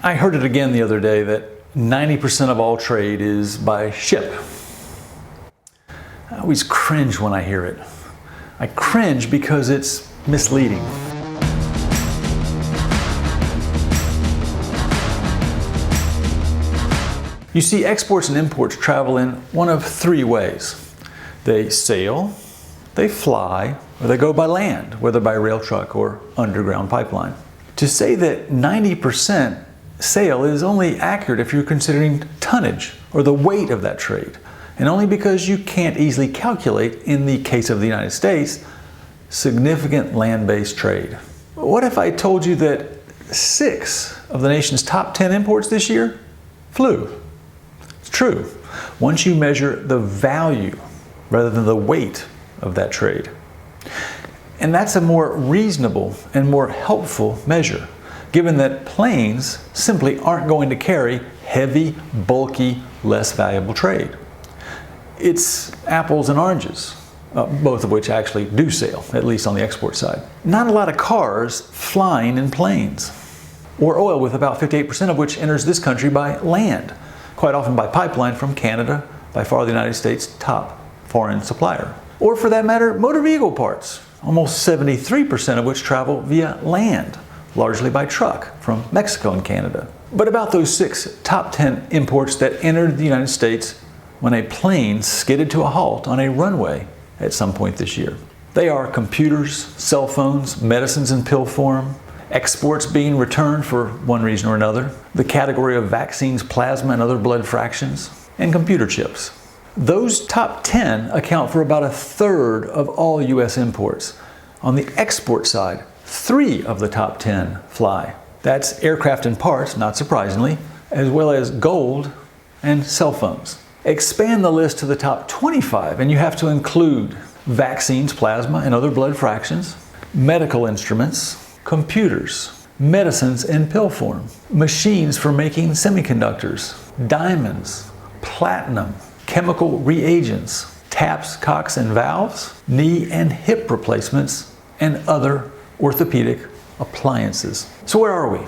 I heard it again the other day that 90% of all trade is by ship. I always cringe when I hear it. I cringe because it's misleading. You see, exports and imports travel in one of three ways. They sail, they fly, or they go by land, whether by rail, truck, or underground pipeline. To say that 90% sail is only accurate if you're considering tonnage, or the weight of that trade, and only because you can't easily calculate, in the case of the United States, significant land-based trade. What if I told you that 6 of the nation's top 10 imports this year flew? It's true, once you measure the value rather than the weight of that trade. And that's a more reasonable and more helpful measure, given that planes simply aren't going to carry heavy, bulky, less valuable trade. It's apples and oranges, both of which actually do sail, at least on the export side. Not a lot of cars flying in planes, or oil, with about 58% of which enters this country by land, quite often by pipeline from Canada, by far the United States' top foreign supplier. Or for that matter, motor vehicle parts, almost 73% of which travel via land, largely by truck from Mexico and Canada. But about those 6 top 10 imports that entered the United States when a plane skidded to a halt on a runway at some point this year. They are computers, cell phones, medicines in pill form, exports being returned for one reason or another, the category of vaccines, plasma, and other blood fractions, and computer chips. Those top 10 account for about 1/3 of all U.S. imports. On the export side, 3 of the top 10 fly. That's aircraft and parts, not surprisingly, as well as gold and cell phones. Expand the list to the top 25 and you have to include vaccines, plasma, and other blood fractions, medical instruments, computers, medicines in pill form, machines for making semiconductors, diamonds, platinum, chemical reagents, taps, cocks, and valves, knee and hip replacements, and other orthopedic appliances. So where are we?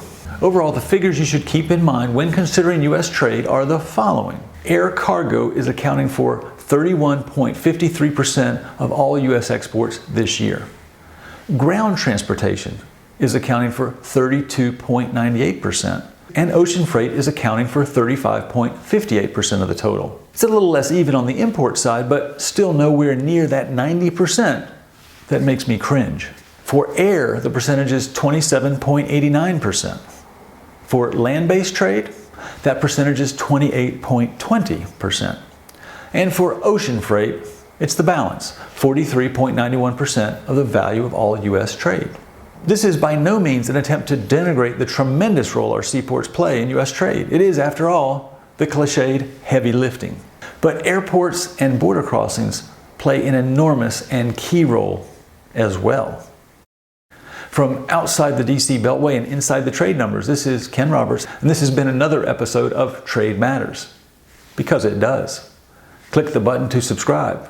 Overall, the figures you should keep in mind when considering U.S. trade are the following. Air cargo is accounting for 31.53% of all U.S. exports this year. Ground transportation is accounting for 32.98%. And ocean freight is accounting for 35.58% of the total. It's a little less even on the import side, but still nowhere near that 90% that makes me cringe. For air, the percentage is 27.89%. For land-based trade, that percentage is 28.20%. And for ocean freight, it's the balance, 43.91% of the value of all U.S. trade. This is by no means an attempt to denigrate the tremendous role our seaports play in U.S. trade. It is, after all, the cliched heavy lifting. But airports and border crossings play an enormous and key role as well. From outside the DC Beltway and inside the trade numbers, this is Ken Roberts, and this has been another episode of Trade Matters. Because it does. Click the button to subscribe.